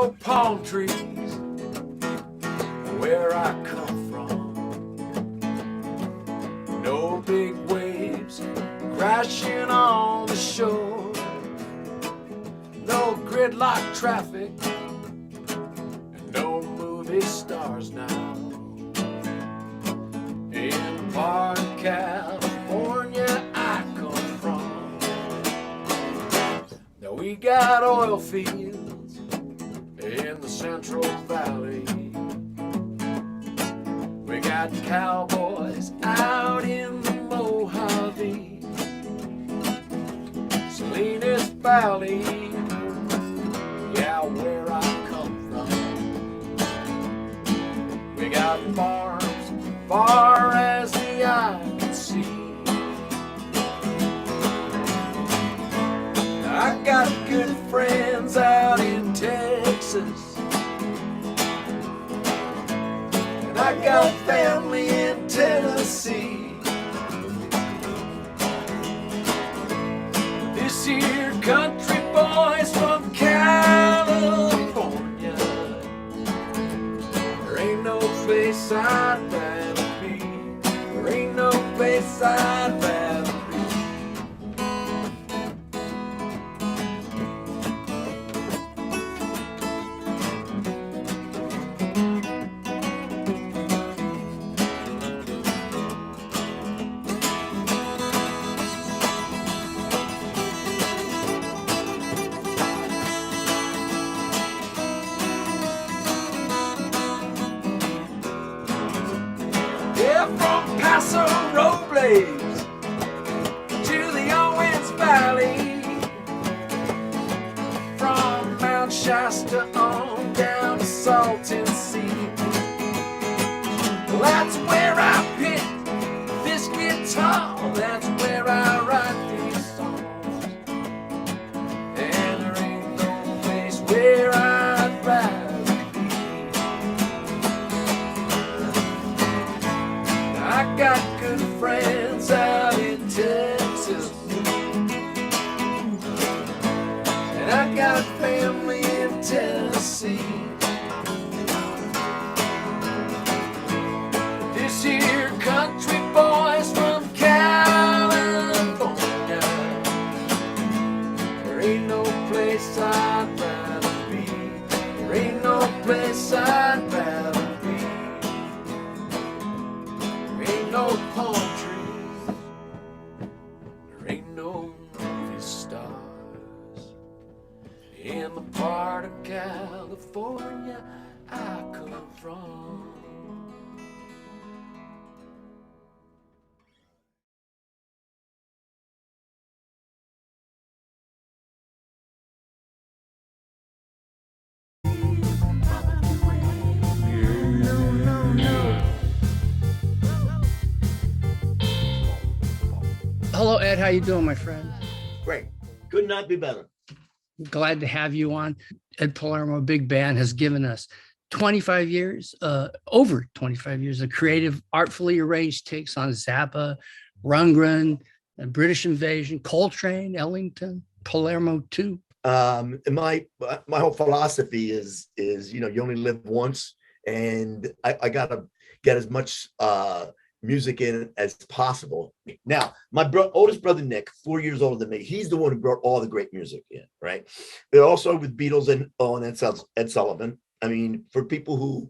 no palm trees where I come from. No big waves crashing on the shore. No gridlock traffic and no movie stars now. In Park, California I come from. Now we got oil fields in the Central Valley. We got cowboys out in the Mojave, Salinas Valley, yeah, where I come from. We got farms far as the eye can see. I got good friends out in Texas, and I got family in Tennessee. This here country boy's from California. There ain't no place I'd rather be. There ain't no place I'd rather be. Paso Robles to the Owens Valley, from Mount Shasta on down to Salton Sea. Well, that's where I pick this guitar, that's where I write these songs, and there ain't no place where I'd rather be. I got good friends out in Texas, and I got family in Tennessee. This here country boy's from California. There ain't no place I'd rather be. There ain't no place I'd rather be. No palm trees, there ain't no movie stars in the part of California I come from. Hello, Ed. How you doing, my friend? Great. Could not be better. Glad to have you on. Ed Palermo Big Band has given us 25 years, over 25 years of creative, artfully arranged takes on Zappa, Rundgren, British Invasion, Coltrane, Ellington, Palermo too. And my whole philosophy is you only live once, and I gotta get as much music in as possible. Now, my oldest brother Nick, 4 years older than me, he's the one who brought all the great music in, right? But also with Beatles and Ed Sullivan. I mean, for people who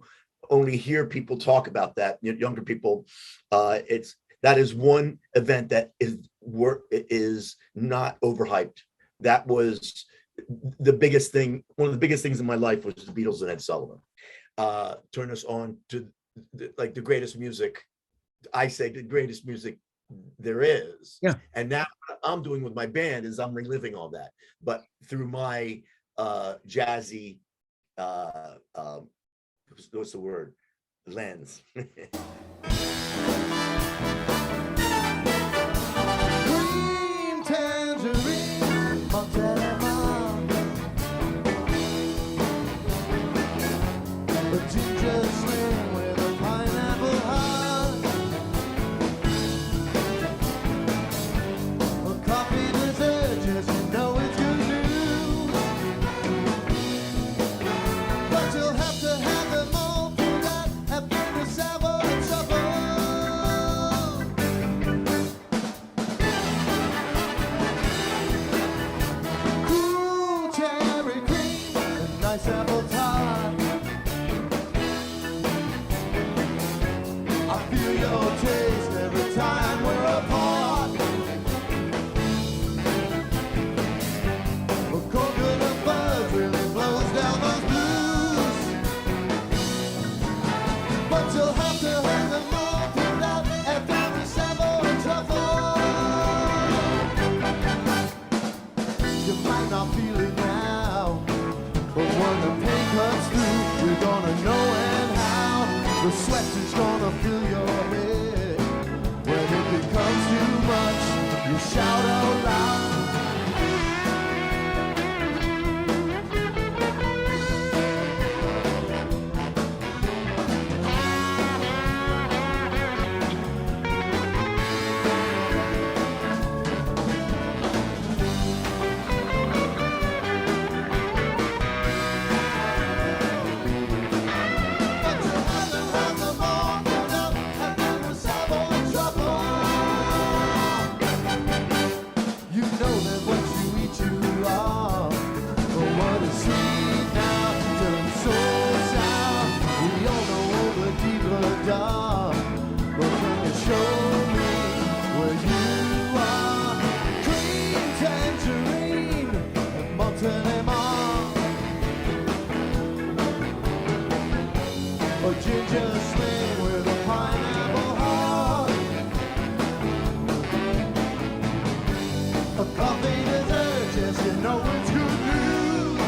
only hear people talk about that, younger people, that is one event that is not overhyped. That was the biggest thing. One of the biggest things in my life was the Beatles and Ed Sullivan. Turn us on to the greatest music. I say the greatest music there is. Yeah. And now what I'm doing with my band is I'm reliving all that, but through my jazzy, what's the word? Lens. Green tangerine, Montana, a ginger slim with a pineapple heart, a coffee dessert, just you know it's good news. you'll have to hang them all pulled out after the several trouble. You might not feel it now, but when the pain cuts through, we're gonna know and how. The sweat is gonna fill your head. When it becomes too much, you shout out loud. Ginger sling with a pineapple heart, a coffee dessert, yes, you know it's good news.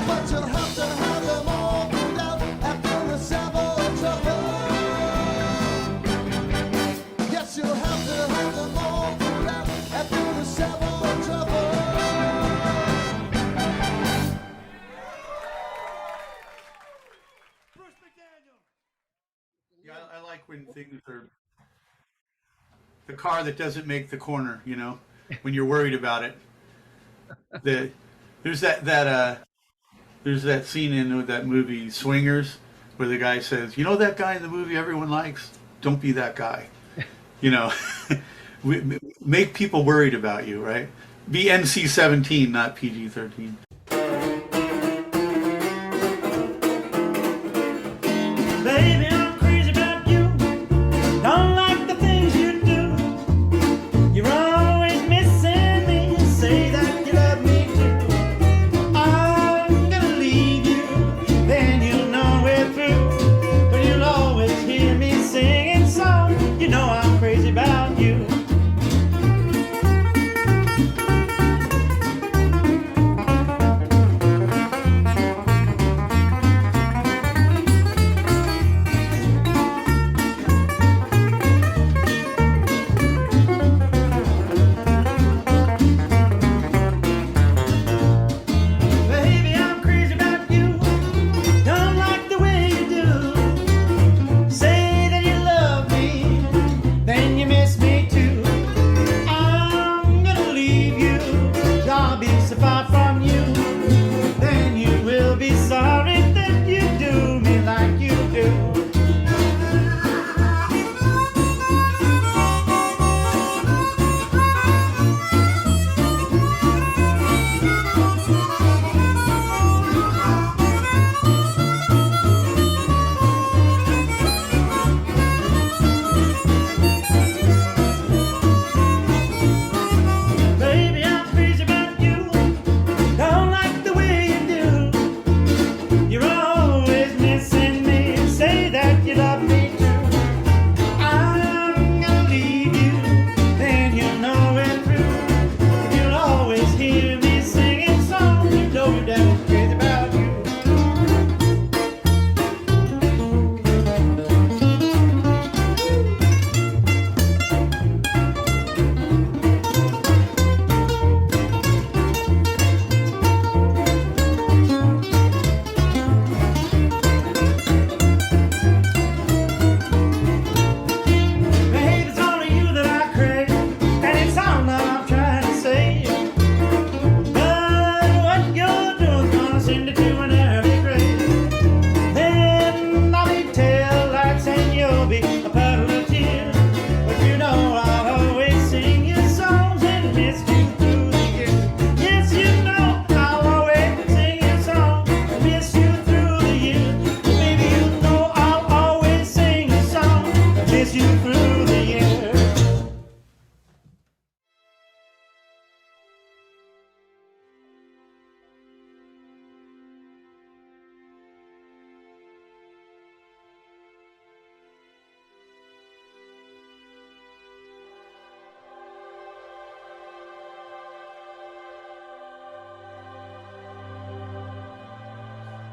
But you'll have to have them all pulled out after the several trouble. Yes, you'll have to have them all pulled out after the several trouble. Yeah, I like when things are the car that doesn't make the corner, you know, when you're worried about it. There's that scene in that movie Swingers where the guy says, you know that guy in the movie everyone likes? Don't be that guy. You know, make people worried about you, right? Be NC-17, not PG-13. Baby, I'm crazy about you. Don't like the things you do. You're always missing me. Say that you love me too. I'm gonna leave you, then you'll know we're through. But you'll always hear me singing songs. You know I'm crazy about you.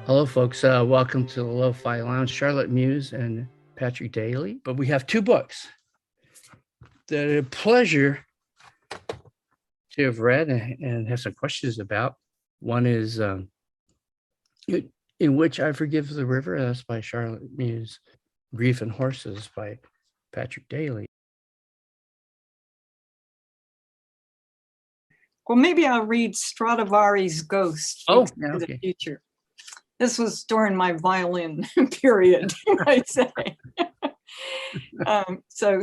Hello, folks. Welcome to the Lo-Fi Lounge. Charlotte Muse and Patrick Daly. But we have two books that are a pleasure to have read and have some questions about. One is In Which I Forgive the River. That's by Charlotte Muse. Grief and Horses by Patrick Daly. Well, maybe I'll read Stradivari's Ghost Oh, Speaks to okay. the Future. This was during my violin period, I'd say. So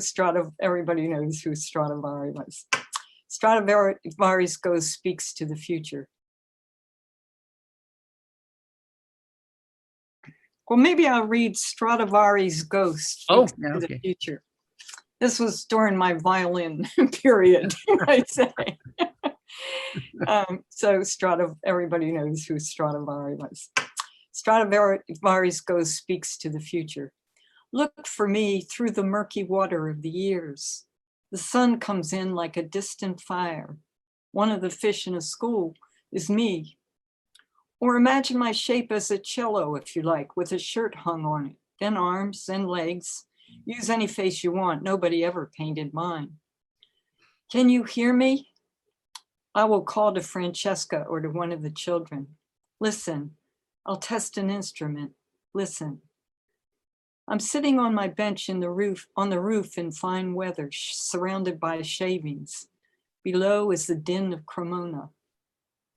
everybody knows who Stradivari was. Stradivari's Ghost Speaks to the Future. Well, maybe I'll read Stradivari's Ghost Speaks to the Future. This was during my violin period, I'd say. So everybody knows who Stradivari was. Stradivari's Ghost Speaks to the Future. Look for me through the murky water of the years. The sun comes in like a distant fire. One of the fish in a school is me. Or imagine my shape as a cello, if you like, with a shirt hung on it, then arms, then legs. Use any face you want. Nobody ever painted mine. Can you hear me? I will call to Francesca or to one of the children. Listen, I'll test an instrument. Listen. I'm sitting on my bench on the roof in fine weather, surrounded by shavings. Below is the din of Cremona.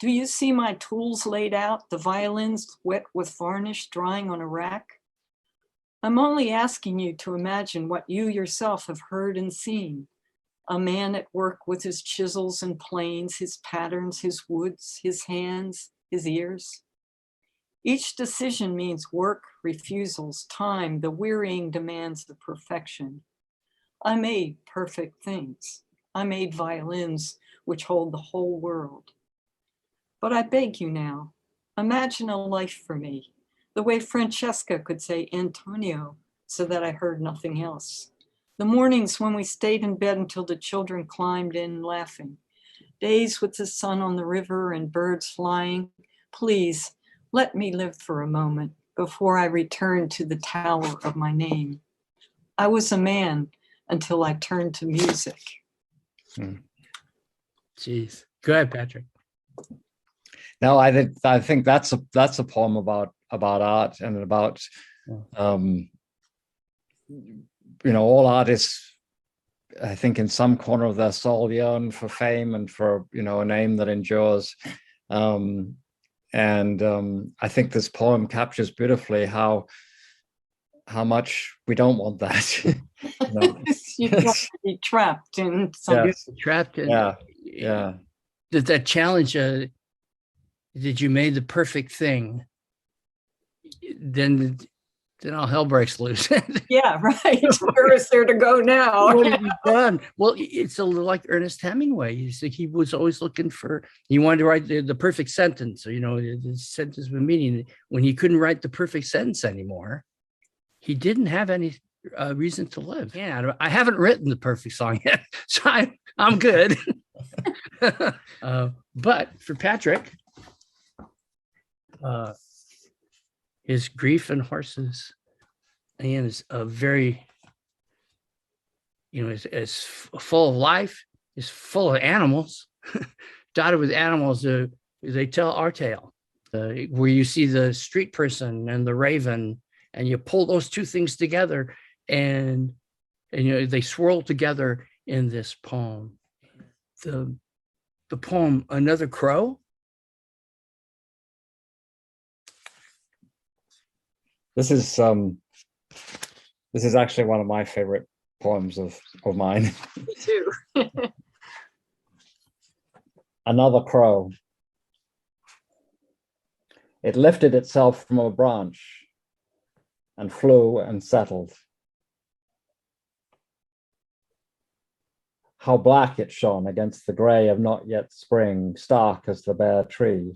Do you see my tools laid out, the violins wet with varnish drying on a rack? I'm only asking you to imagine what you yourself have heard and seen. A man at work with his chisels and planes, his patterns, his woods, his hands, his ears. Each decision means work, refusals, time, the wearying demands of perfection. I made perfect things. I made violins which hold the whole world. But I beg you now, imagine a life for me, the way Francesca could say Antonio so that I heard nothing else. The mornings when we stayed in bed until the children climbed in laughing. Days with the sun on the river and birds flying. Please, let me live for a moment before I return to the tower of my name. I was a man until I turned to music. Jeez. Go ahead, Patrick. No, I think that's a poem about art and about all artists, I think in some corner of their soul yearn for fame and for a name that endures. I think this poem captures beautifully how much we don't want that. You don't want to be trapped in something. Yes. Trapped in. Yeah. That challenge, that you made the perfect thing, then all hell breaks loose. Yeah, right. Where is there to go now? What have you done? Well, it's a little like Ernest Hemingway. He was always looking for, he wanted to write the perfect sentence, the sentence with meaning. When he couldn't write the perfect sentence anymore, he didn't have any reason to live. Yeah, I haven't written the perfect song yet, so I'm good. But for Patrick, his Grief and Horses, and is a very, is full of life, is full of animals, dotted with animals. They tell our tale, where you see the street person and the raven, and you pull those two things together, and they swirl together in this poem. The poem Another Crow. This is actually one of my favorite poems of mine. Me too. Another crow. It lifted itself from a branch and flew and settled. How black it shone against the gray of not yet spring, stark as the bare tree.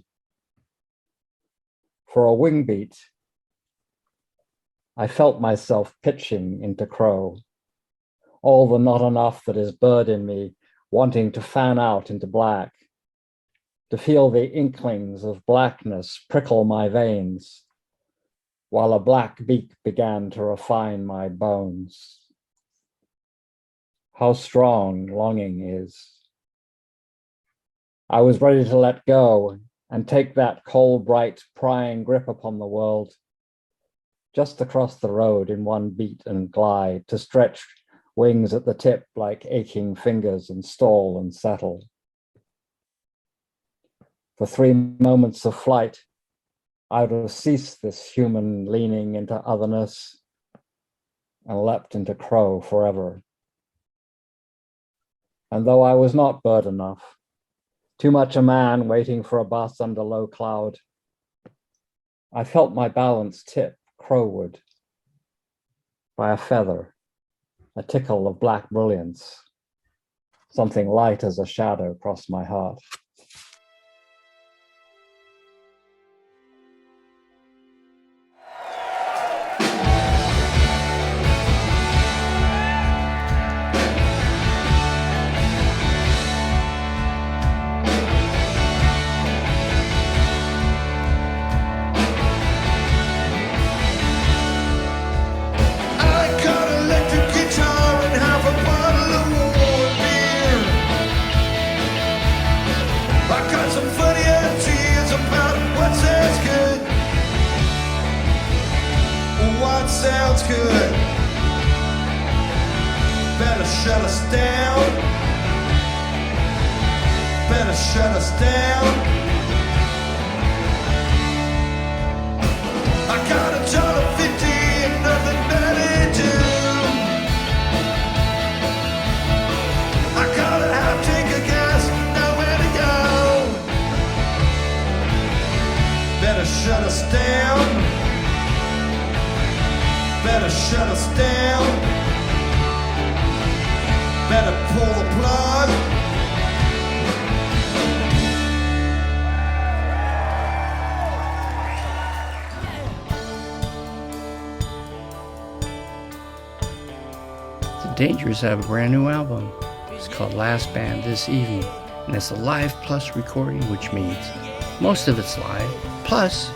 For a wing beat, I felt myself pitching into crow, all the not enough that is bird in me, wanting to fan out into black, to feel the inklings of blackness prickle my veins, while a black beak began to refine my bones. How strong longing is. I was ready to let go and take that cold, bright, prying grip upon the world, just across the road in one beat and glide, to stretch wings at the tip like aching fingers and stall and settle. For 3 moments of flight, I would have ceased this human leaning into otherness and leapt into crow forever. And though I was not bird enough, too much a man waiting for a bus under low cloud, I felt my balance tip crowward by a feather, a tickle of black brilliance. Something light as a shadow crossed my heart. I got electric guitar and half a bottle of warm beer. I got some funny ideas about what sounds good. What sounds good? Better shut us down. Better shut us down. I got $1.50 and nothing better to do. I got a half tank of gas, nowhere to go. Better shut us down. Better shut us down. Better pull the plug. It's dangerous to have a brand new album. It's called Last Band This Evening, and it's a live plus recording, which means most of it's live. Plus,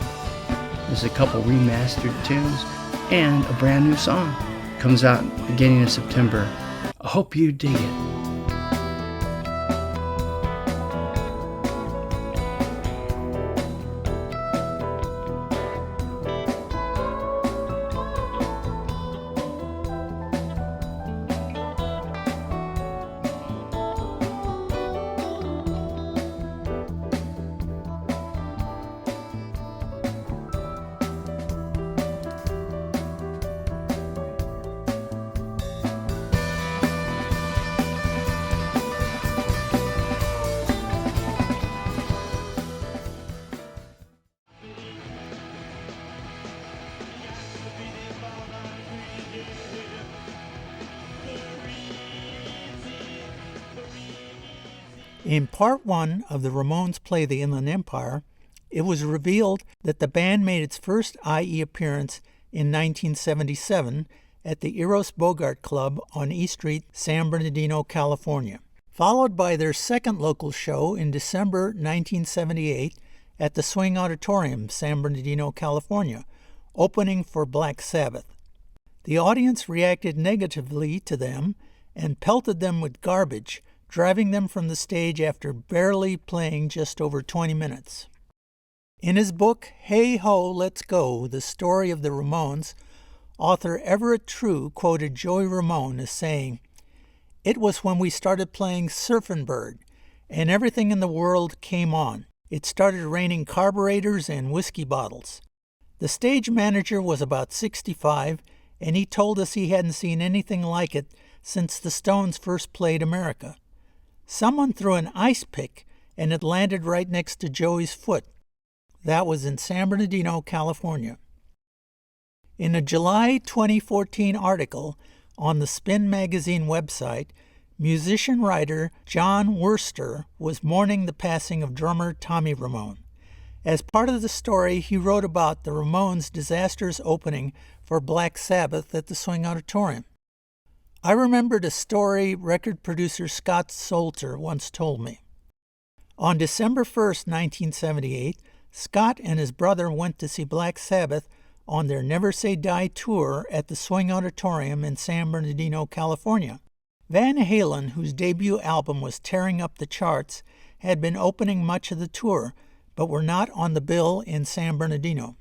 there's a couple remastered tunes and a brand new song. Comes out beginning of September. I hope you dig it. In part one of the Ramones Play the Inland Empire, it was revealed that the band made its first IE appearance in 1977 at the Eros Bogart Club on E Street, San Bernardino, California, followed by their second local show in December 1978 at the Swing Auditorium, San Bernardino, California, opening for Black Sabbath. The audience reacted negatively to them and pelted them with garbage, driving them from the stage after barely playing just over 20 minutes. In his book, Hey Ho, Let's Go, The Story of the Ramones, author Everett True quoted Joey Ramone as saying, "It was when we started playing Surfin' Bird, and everything in the world came on. It started raining carburetors and whiskey bottles. The stage manager was about 65, and he told us he hadn't seen anything like it since the Stones first played America. Someone threw an ice pick, and it landed right next to Joey's foot. That was in San Bernardino, California." In a July 2014 article on the Spin magazine website, musician-writer John Worster was mourning the passing of drummer Tommy Ramone. As part of the story, he wrote about the Ramones' disastrous opening for Black Sabbath at the Swing Auditorium. "I remembered a story record producer Scott Solter once told me. On December 1st, 1978, Scott and his brother went to see Black Sabbath on their Never Say Die tour at the Swing Auditorium in San Bernardino, California. Van Halen, whose debut album was tearing up the charts, had been opening much of the tour, but were not on the bill in San Bernardino.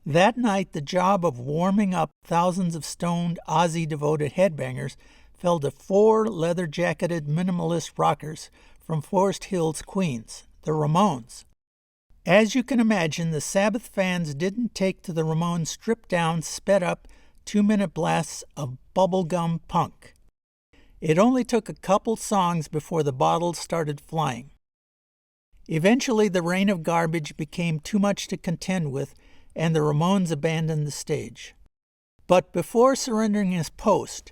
That night, the job of warming up thousands of stoned, Ozzy-devoted headbangers fell to 4 leather-jacketed minimalist rockers from Forest Hills, Queens, the Ramones. As you can imagine, the Sabbath fans didn't take to the Ramones' stripped-down, sped-up, 2-minute blasts of bubblegum punk. It only took a couple songs before the bottles started flying. Eventually, the rain of garbage became too much to contend with, and the Ramones abandoned the stage. But before surrendering his post,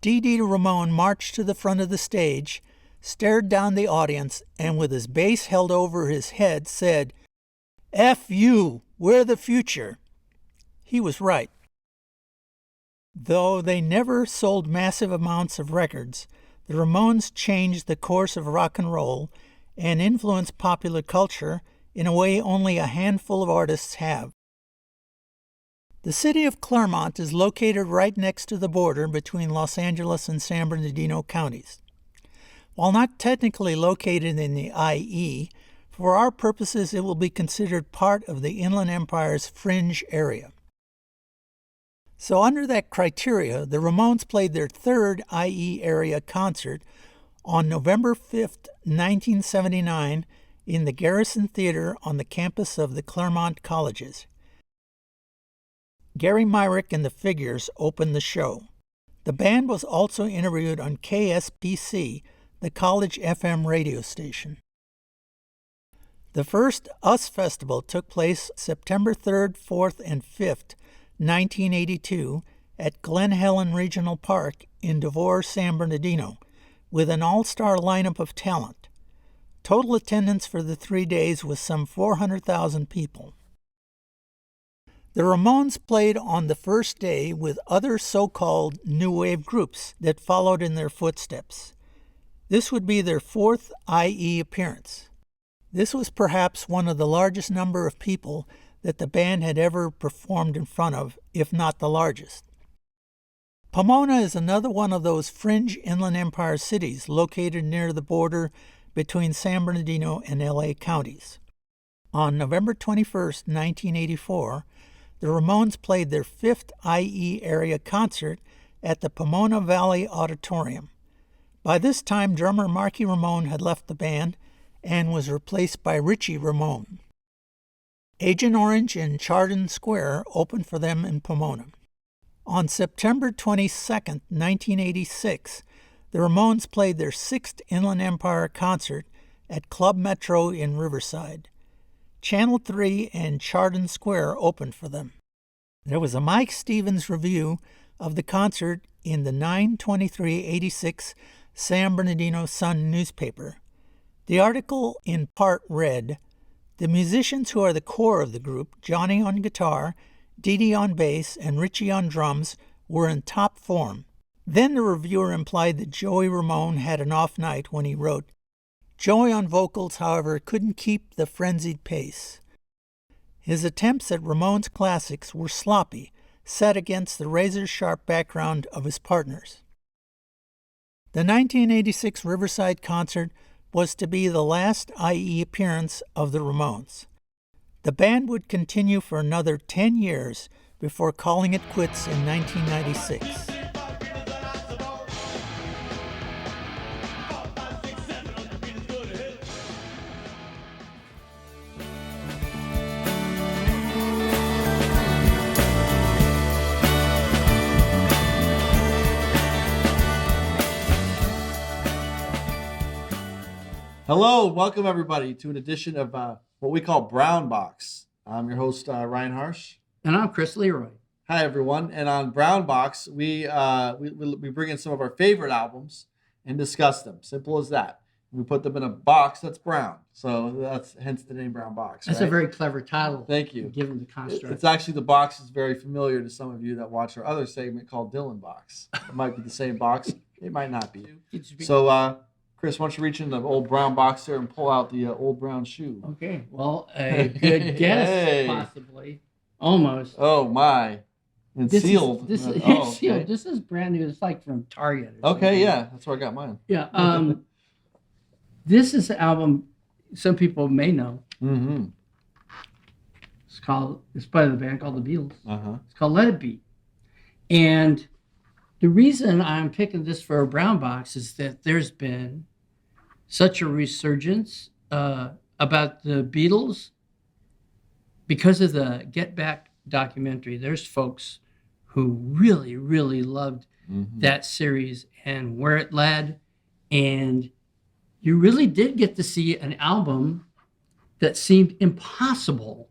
Dee Ramone marched to the front of the stage, stared down the audience, and with his bass held over his head said, "F you, we're the future." He was right. Though they never sold massive amounts of records, the Ramones changed the course of rock and roll and influenced popular culture in a way only a handful of artists have. The city of Claremont is located right next to the border between Los Angeles and San Bernardino counties. While not technically located in the IE, for our purposes it will be considered part of the Inland Empire's fringe area. So under that criteria, the Ramones played their 3rd IE area concert on November 5th, 1979, in the Garrison Theater on the campus of the Claremont Colleges. Gary Myrick and the Figures opened the show. The band was also interviewed on KSPC, the college FM radio station. The first US Festival took place September 3rd, 4th, and 5th, 1982, at Glen Helen Regional Park in Devore, San Bernardino, with an all-star lineup of talent. Total attendance for the 3 days was some 400,000 people. The Ramones played on the first day with other so-called new wave groups that followed in their footsteps. This would be their 4th IE appearance. This was perhaps one of the largest number of people that the band had ever performed in front of, if not the largest. Pomona is another one of those fringe Inland Empire cities located near the border between San Bernardino and LA counties. On November 21st, 1984, the Ramones played their 5th IE area concert at the Pomona Valley Auditorium. By this time, drummer Marky Ramone had left the band and was replaced by Richie Ramone. Agent Orange and Chardon Square opened for them in Pomona. On September 22, 1986, the Ramones played their 6th Inland Empire concert at Club Metro in Riverside. Channel 3 and Chardon Square opened for them. There was a Mike Stevens review of the concert in the 9/23/86 San Bernardino Sun newspaper. The article in part read, "The musicians who are the core of the group, Johnny on guitar, Dee Dee on bass, and Richie on drums, were in top form." Then the reviewer implied that Joey Ramone had an off night when he wrote, "Joey on vocals, however, couldn't keep the frenzied pace." His attempts at Ramones classics were sloppy, set against the razor-sharp background of his partners. The 1986 Riverside concert was to be the last IE appearance of the Ramones. The band would continue for another 10 years before calling it quits in 1996. Hello, welcome everybody to an edition of what we call Brown Box. I'm your host, Ryan Harsh. And I'm Chris LeRoy. Hi, everyone. And on Brown Box, we bring in some of our favorite albums and discuss them. Simple as that. We put them in a box that's brown. So that's hence the name Brown Box. That's right? a very clever title. Thank you. Given the construct. It's actually, the box is very familiar to some of you that watch our other segment called Dylan Box. It might be the same box. It might not be. So, Chris, why don't you reach in the old brown box there and pull out the old brown shoe? Okay, well, a good guess, Hey. possibly. Almost. Oh my. And This sealed. Is, this is Oh, sealed. okay. This is brand new. It's like from Target. Or Okay, something. yeah, that's where I got mine. Yeah. This is an album some people may know. Mm-hmm. It's by the band called the Beatles. Uh-huh. It's called Let It Be. And the reason I'm picking this for a brown box is that there's been such a resurgence about the Beatles because of the Get Back documentary. There's folks who really, really loved that series and where it led. And you really did get to see an album that seemed impossible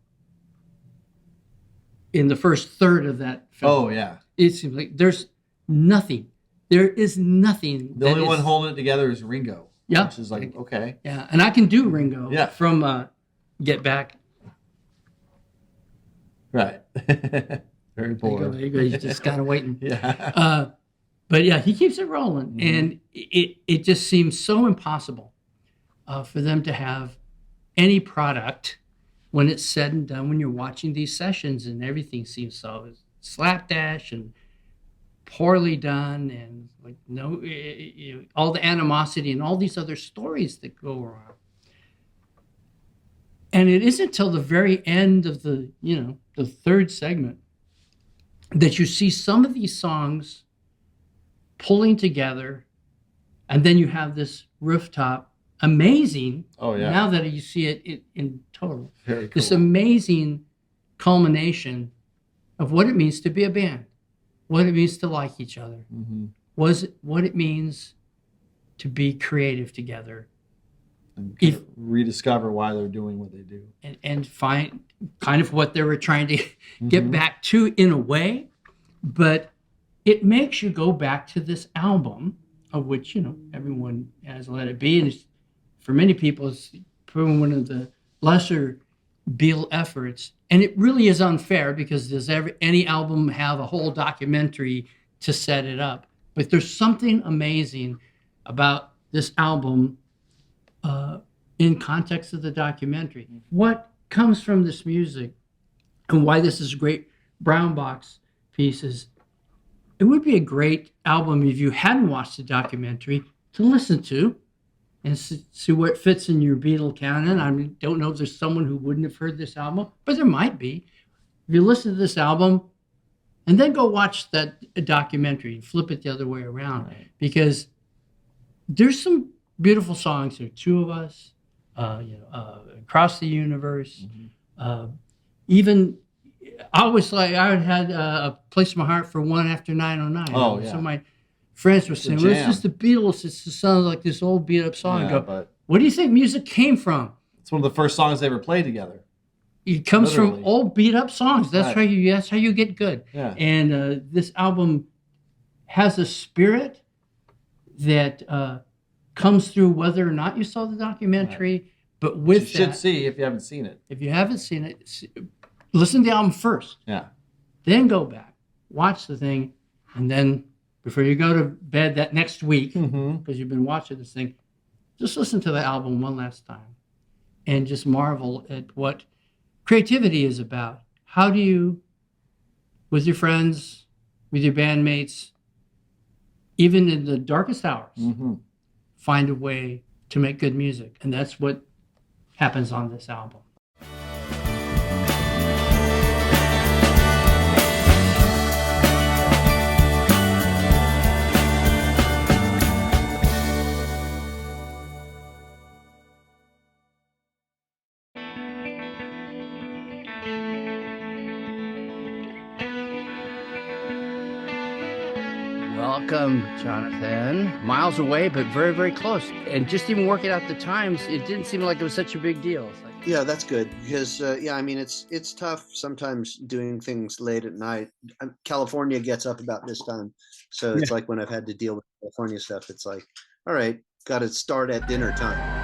in the first third of that film. Oh, yeah. It seems like there's nothing. There is nothing. The only one holding it together is Ringo. Yeah. Which is like, okay. Yeah, and I can do Ringo Yeah. from Get Back. Right. Very bored. There you go. He's just kind of waiting. Yeah. But yeah, he keeps it rolling. And it just seems so impossible for them to have any product when it's said and done, when you're watching these sessions and everything seems so slapdash and poorly done and like all the animosity and all these other stories that go around. And it isn't till the very end of the third segment that you see some of these songs pulling together, and then you have this rooftop amazing. Oh, yeah. Now that you see it in total, Very cool. this amazing culmination of what it means to be a band, what it means to like each other, what it means to be creative together, And kind of rediscover why they're doing what they do. and find kind of what they were trying to get back to in a way. But it makes you go back to this album, of which everyone has Let It Be, and it's, for many people, it's probably one of the lesser Beatle efforts. And it really is unfair because does any album have a whole documentary to set it up? But there's something amazing about this album in context of the documentary. What comes from this music and why this is a great brown box piece is it would be a great album if you hadn't watched the documentary to listen to and see where it fits in your Beatle canon. I don't know if there's someone who wouldn't have heard this album, but there might be. If you listen to this album and then go watch that documentary and flip it the other way around, because there's some beautiful songs. There are Two of Us, Across the Universe. Even I had a place in my heart for One After 909. Oh, yeah. So my friends were saying, well, it's just the Beatles. It just sounds like this old beat up song. Yeah, but what do you think music came from? it's one of the first songs they ever played together. It comes Literally. from old beat up songs. That's Right. that's how you get good. Yeah. And this album has a spirit that comes through whether or not you saw the documentary. But You with should that, see if you haven't seen it. if you haven't seen it, listen to the album first. Yeah. Then go back, watch the thing, and then before you go to bed that next week, because you've been watching this thing, just listen to the album one last time and just marvel at what creativity is about. How do you, with your friends, with your bandmates, even in the darkest hours, find a way to make good music? And that's what happens on this album. Welcome, Jonathan. Miles away, but very, very close. And just even working out the times, it didn't seem like it was such a big deal. It's like, Yeah, that's good because I mean it's tough sometimes doing things late at night. California gets up about this time, so it's like when I've had to deal with California stuff, it's like, all right, got to start at dinner time.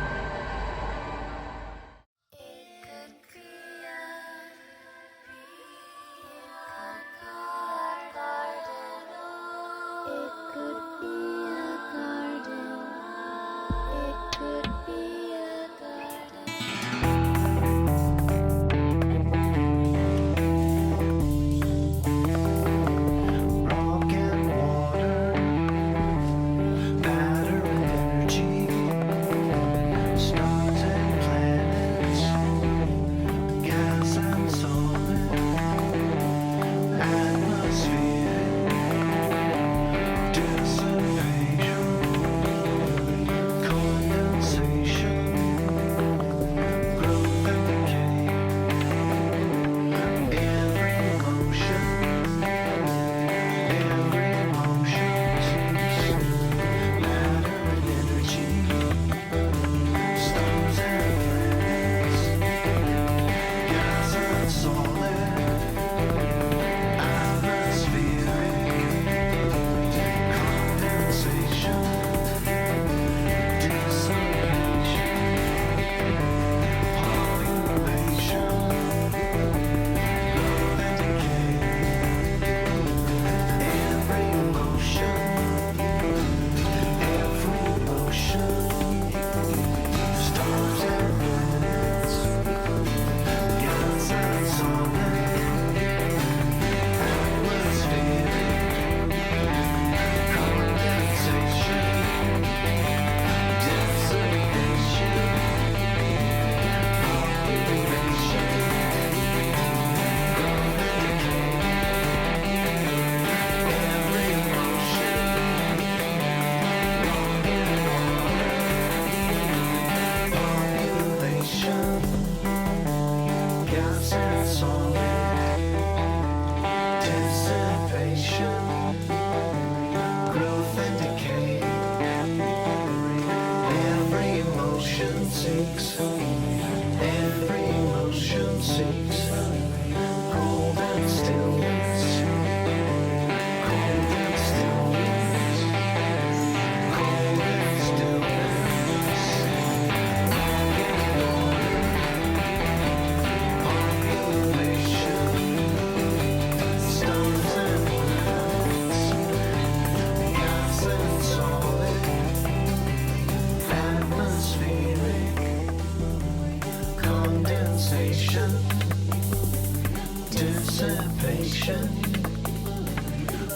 dissipation,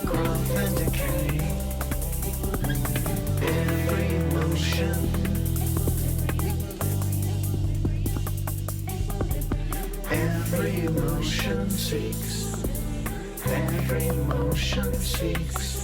growth and decay. Every motion, every motion seeks, every motion seeks.